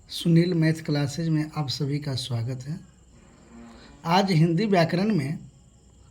Sunil math classes में आप सभी का स्वागत है। आज हिंदी व्याकरण में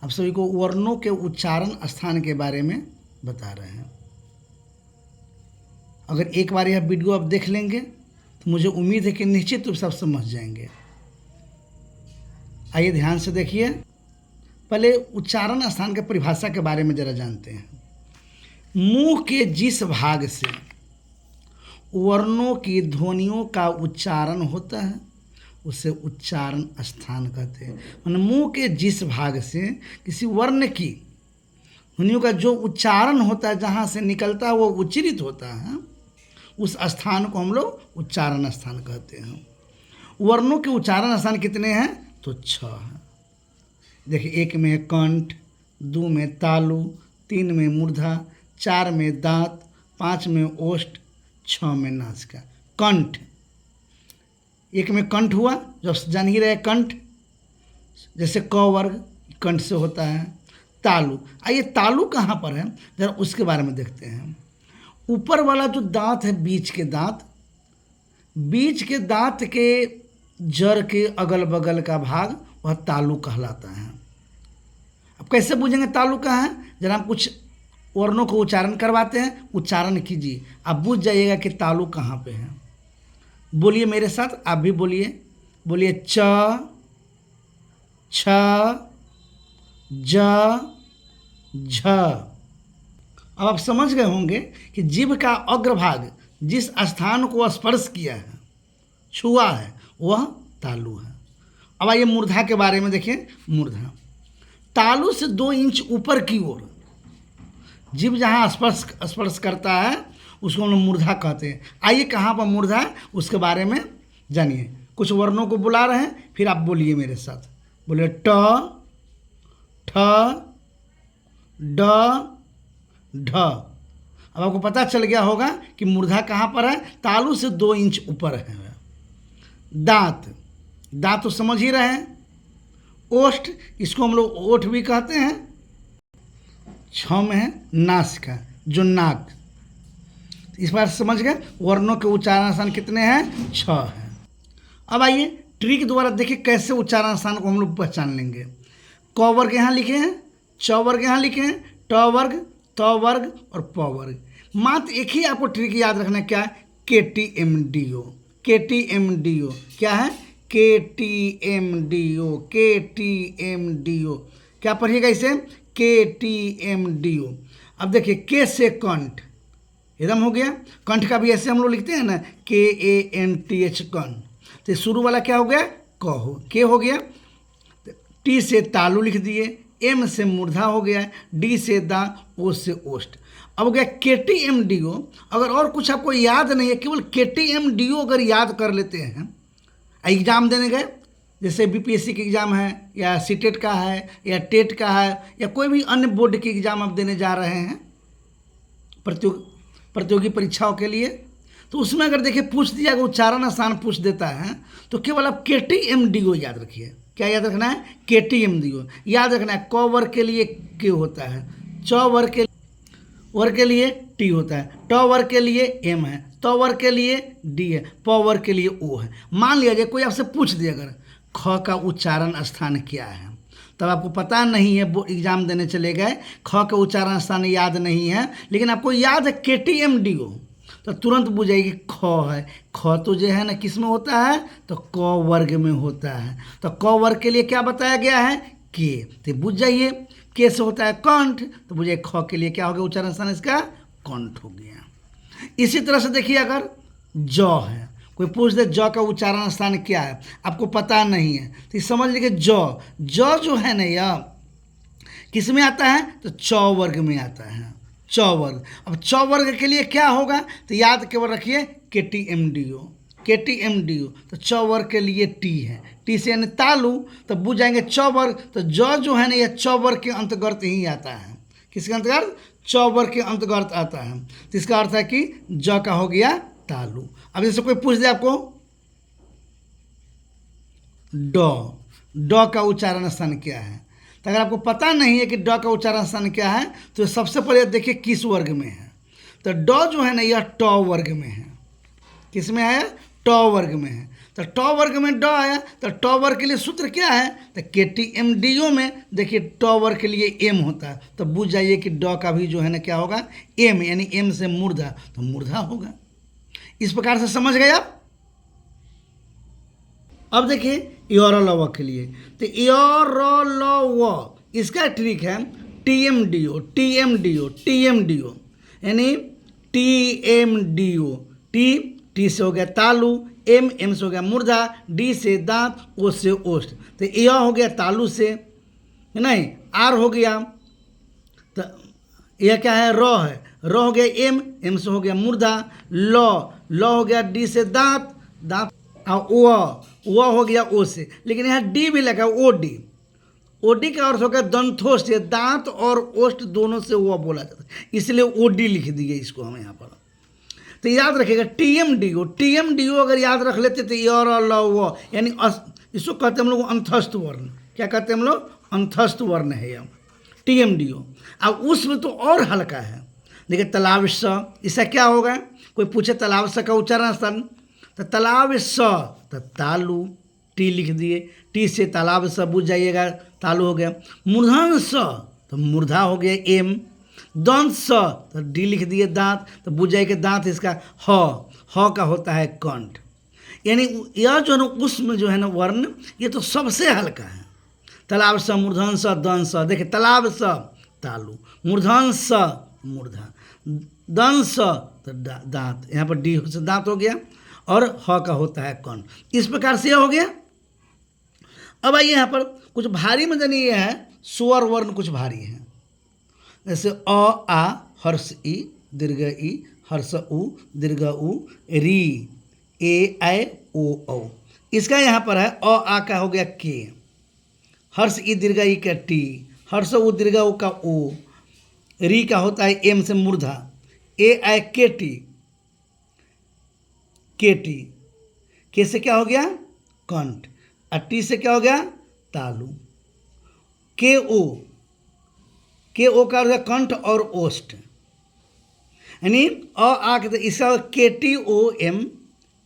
आप सभी को वर्णों के उच्चारण स्थान के बारे में बता रहे हैं। अगर एक बार यह वीडियो आप देख लेंगे तो मुझे उम्मीद है कि निश्चित रूप से आप समझ जाएंगे। आइए ध्यान से देखिए। पहले उच्चारण स्थान के परिभाषा के बारे में जरा जानते हैं। मुंह के जिस भाग से वर्णों की ध्वनियों का उच्चारण होता है उसे उच्चारण स्थान कहते हैं। मतलब मुंह के जिस भाग से किसी वर्ण की ध्वनियों का जो उच्चारण होता है, जहाँ से निकलता है वो उच्चरित होता है, उस स्थान को हम लोग उच्चारण स्थान कहते हैं। वर्णों के उच्चारण स्थान कितने हैं? तो 6 हैं। देखिए, 1 में कंठ, 2 में तालु, 3 में मूर्धा, 4 में दांत, 5 में ओष्ठ, 6 में नासिका। कंठ, 1 में कंठ हुआ, जो जान ही रहे कंठ, जैसे क वर्ग कंठ से होता है। तालु, आइए तालु कहाँ पर है जरा उसके बारे में देखते हैं। ऊपर वाला जो दांत है, बीच के दांत के जड़ के अगल बगल का भाग, वह तालु कहलाता है। अब कैसे बूझेंगे तालु कहाँ है? जरा हम कुछ वर्णों को उच्चारण करवाते हैं, उच्चारण कीजिए, आप बूझ जाइएगा कि तालु कहाँ पे है। बोलिए मेरे साथ, आप भी बोलिए। बोलिए च, छ, ज, झ। अब आप समझ गए होंगे कि जीभ का अग्रभाग जिस स्थान को स्पर्श किया है, छुआ है, वह तालु है। अब आइए मूर्धा के बारे में देखिए। मूर्धा, तालु से 2 इंच ऊपर की ओर जीभ जहाँ स्पर्श करता है उसको हम लोग मूर्धा कहते हैं। आइए कहाँ पर मूर्धा है उसके बारे में जानिए। कुछ वर्णों को बुला रहे हैं, फिर आप बोलिए मेरे साथ। बोलिए ट, ठ, ड, ढ। अब आपको पता चल गया होगा कि मूर्धा कहाँ पर है। तालु से 2 इंच ऊपर है। दांत, दांत तो समझ ही रहे हैं। ओष्ठ, इसको हम लोग ओठ भी कहते हैं। 6 में है नासिका, जो नाक। इस बार समझ गए वर्णों के उच्चारण स्थान कितने हैं? 6 हैं। अब आइए ट्रिक द्वारा देखिए कैसे उच्चारण स्थान को हम लोग पहचान लेंगे। क वर्ग यहाँ लिखे हैं, च वर्ग यहाँ लिखे हैं, ट वर्ग, त वर्ग और प वर्ग। मात्र एक ही आपको ट्रिक याद रखना है, क्या है? KTMDO। KTMDO क्या है? KTMDO। KTMDO क्या पढ़िएगा इसे? KTMDO। अब देखिए, के से कंठ एकदम हो गया। कंठ का भी ऐसे हम लोग लिखते हैं ना, KANTH कंठ। तो शुरू वाला क्या हो गया? के हो गया। टी से तालु लिख दिए, M से मूर्धा हो गया, D से दांत, O से ओष्ठ। अब हो गया KTMDO। अगर और कुछ आपको याद नहीं है, केवल KTMDO अगर याद कर लेते हैं, एग्जाम देने गए, जैसे BPSC के एग्ज़ाम है, या सीटेट का है, या टेट का है, या कोई भी अन्य बोर्ड के एग्ज़ाम आप देने जा रहे हैं प्रतियोगी परीक्षाओं के लिए, तो उसमें अगर देखिए पूछ दिया, अगर उच्चारण स्थान पूछ देता है, तो केवल आप KTMDO याद रखिए। क्या याद रखना है? KTMDO याद रखना है। क वर्ग के लिए K होता है, च वर्ग के लिए T होता है, ट वर्ग के लिए M है, त वर्ग के लिए D है, प वर्ग के लिए O है। मान लिया जाए कोई आपसे पूछ दिया अगर ख का उच्चारण स्थान क्या है, तब आपको पता नहीं है, वो एग्जाम देने चले गए, ख का उच्चारण स्थान याद नहीं है, लेकिन आपको याद है KTMDO, तो तुरंत बुझाइए ख है। ख तो जो है ना किस में होता है? तो क वर्ग में होता है। तो क वर्ग के लिए क्या बताया गया है? के। तो बुझ जाइए, के से होता है कंठ, तो बुझाइए ख के लिए क्या हो गया उच्चारण स्थान इसका? कंठ हो गया। इसी तरह से देखिए, अगर ज है, कोई पूछ दे ज का उच्चारण स्थान क्या है, आपको पता नहीं है, तो समझ लीजिए ज जो है ना, यह किस में आता है? तो च वर्ग में आता है। च वर्ग। अब च वर्ग के लिए क्या होगा? तो याद केवल रखिए KTMDO। तो च वर्ग के लिए T है, T से यानी तालु, तो बुझ जाएंगे च वर्ग। तो ज जो है ना, यह च वर्ग के अंतर्गत ही आता है। किसके अंतर्गत? च वर्ग के अंतर्गत आता है। तो इसका अर्थ है कि ज का हो गया तालु। अब जैसे कोई पूछ दे आपको ड का उच्चारण स्थान क्या है, तो अगर आपको पता नहीं है कि ड का उच्चारण स्थान क्या है, तो सबसे पहले देखिए किस वर्ग में है। तो ड जो है ना, यह ट वर्ग में है। किस में है? ट वर्ग में है, तो ट वर्ग में ड आया, तो ट वर्ग के लिए सूत्र क्या है, तो KTMDO में देखिए ट वर्ग के लिए m होता है, तो बुझ जाइए कि ड का भी जो है ना क्या होगा, m, यानी m से मूर्धा, तो मूर्धा होगा। इस प्रकार से समझ गए आप। अब देखिए योरलव के लिए, तो योरलव इसका ट्रिक है TMDO, TMDO, TMDO, यानी TMDO, टी से हो गया तालु, एम से हो गया मूर्धा, डी से दांत, ओ से ओष्ठ, तो यह हो गया तालु से, नहीं, आर हो गया, तो यह क्या है, र है, र हो गया एम से हो गया मूर्धा, ल हो गया डी से दांत, और ओ हो गया ओ से, लेकिन यहाँ डी भी लगा, ओडी का अर्थ हो गया दंतोष्ठ, दांत और ओष्ठ दोनों से वो बोला जाता है, इसलिए ओडी लिख दिए इसको हम यहाँ पर। तो याद रखिएगा TMDO अगर याद रख लेते तो योरलव, यानी इसको कहते हैं हम लोग अंतस्थ वर्ण। क्या कहते हैं हम लोग, अंतस्थ वर्ण है यह TMDO। अब उसमें तो और हल्का है, देखिए तालाब स, इसका क्या होगा, कोई पूछे तालाब स का उच्चारण स्थान, तो तालाब स, तो तालु, टी लिख दिए, टी से तालाब स बुझ जाइएगा, तालु हो गया। मूर्धन स, तो मूर्धा हो गया एम, दंत स, तो डी लिख दिए दांत, तो बुझ जाइए दांत इसका ह का होता है कंठ, यानी यह जो है ना उसमें जो है ना वर्ण, ये तो सबसे हल्का है। तालाब स, मूर्धन स, दंत स, देखिए तालाब स तालु, मूर्धन स मूर्धा, दंत स तो दांत, यहाँ पर डी से दांत हो गया, और ह का होता है कंठ। इस प्रकार से यह हो गया। अब आइए यहाँ पर कुछ भारी में जानिए, ये है स्वर वर्ण कुछ भारी हैं, जैसे अ आ हर्ष ई दीर्घ ई हर्ष उ दीर्घ उ, री ए ऐ ओ औ। इसका यहाँ पर है अ आ का हो गया के, हर्ष ई दीर्घ ई का टी, हर्ष उ दीर्घ उ का ओ, री का होता है एम से मूर्धा, ए ऐ के टी, के से क्या हो गया कंठ, और टी से क्या हो गया तालु, के ओ का कंठ और ओष्ठ, यानी अ आ के, इसका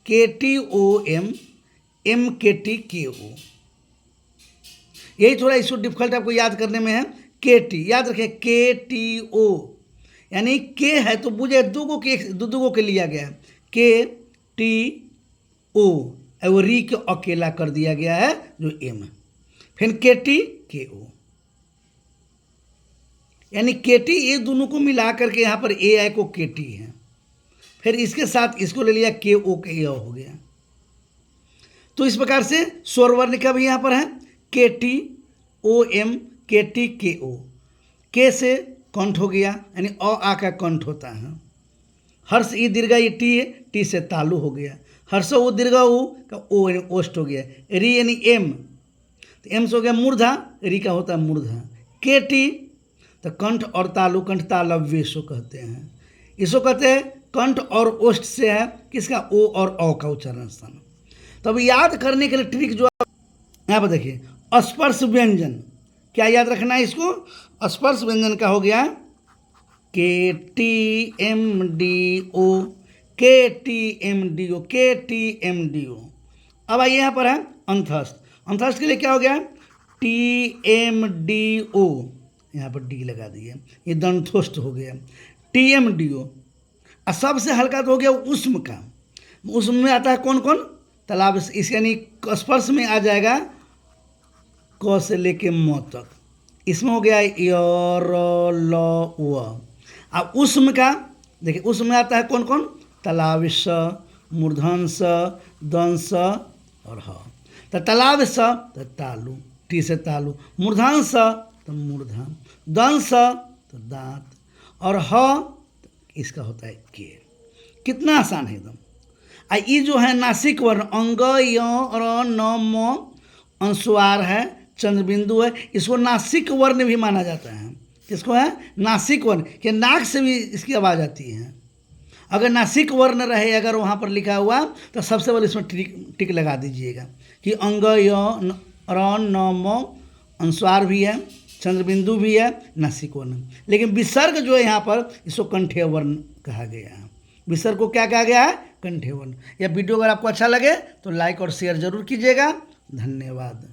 KTOM, MKTKO। यही थोड़ा इशू डिफिकल्ट आपको याद करने में है। KT याद रखें, KTO, यानी के है तो बुझे दो के लिया गया है, KTO, वो री को अकेला कर दिया गया है जो एम, फिर KTKO, यानी KT, ये दोनों को मिला करके यहाँ पर AI को KT है, फिर इसके साथ इसको ले लिया KO के यह हो गया। तो इस प्रकार से स्वर वर्ण का भी यहाँ पर है KTOM, KTKO, के से कंठ हो गया, यानी अ आ का कंठ होता है, हर्ष ई दीर्घ ई टी से तालु हो गया, हर्ष उ दीर्घ उ का ओ यानी ओष्ठ हो गया, री यानी एम, तो एम से हो गया मूर्धा, री का होता है मूर्धा, KT, तो कंठ और तालु, कंठ तालव्य इसको कहते हैं, इसको कहते हैं कंठ और ओष्ठ से है किसका, ओ और औ का उच्चारण स्थान। तो अब याद करने के लिए ट्रिक जो यहाँ पर देखिए, स्पर्श व्यंजन क्या याद रखना है इसको, स्पर्श व्यंजन का हो गया KTMDO। अब आइए यहाँ पर है अंतस्थ के लिए क्या हो गया TMDO, यहाँ पर डी लगा दिए, ये दंतोष्ठ हो गया TMDO। और सबसे हल्का तो हो गया उष्म का, उष्म में आता है कौन कौन, तालाब, इस यानी स्पर्श में आ जाएगा क से लेके म तक, इसमें हो गया योरलव। अब उष्म का देखिए, उष्म में आता है कौन कौन, तालाब स, मूर्धन स, दंत स और ह, तो तालाब स तो तालु, टी से तालु, मूर्धन स तो मूर्धा, दंत स तो दांत, और ह इसका होता है के। कितना आसान है एकदम। आ ये जो है नासिक वर्ण, अंग य र न म अनुस्वार है, चंद्रबिंदु है, इसको नासिक वर्ण भी माना जाता है। किसको है, नासिक वर्ण, कि नाक से भी इसकी आवाज़ आती है। अगर नासिक वर्ण रहे अगर वहाँ पर लिखा हुआ तो सबसे पहले इसमें टिक लगा दीजिएगा कि अंग य र न म अनुस्वार भी है, चंद्रबिंदु भी है, नासिक वर्ण। लेकिन विसर्ग जो है यहाँ पर इसको कंठ्य वर्ण कहा गया है। विसर्ग को क्या कहा गया है, कंठे वर्ण। यह वीडियो अगर आपको अच्छा लगे तो लाइक और शेयर जरूर कीजिएगा। धन्यवाद।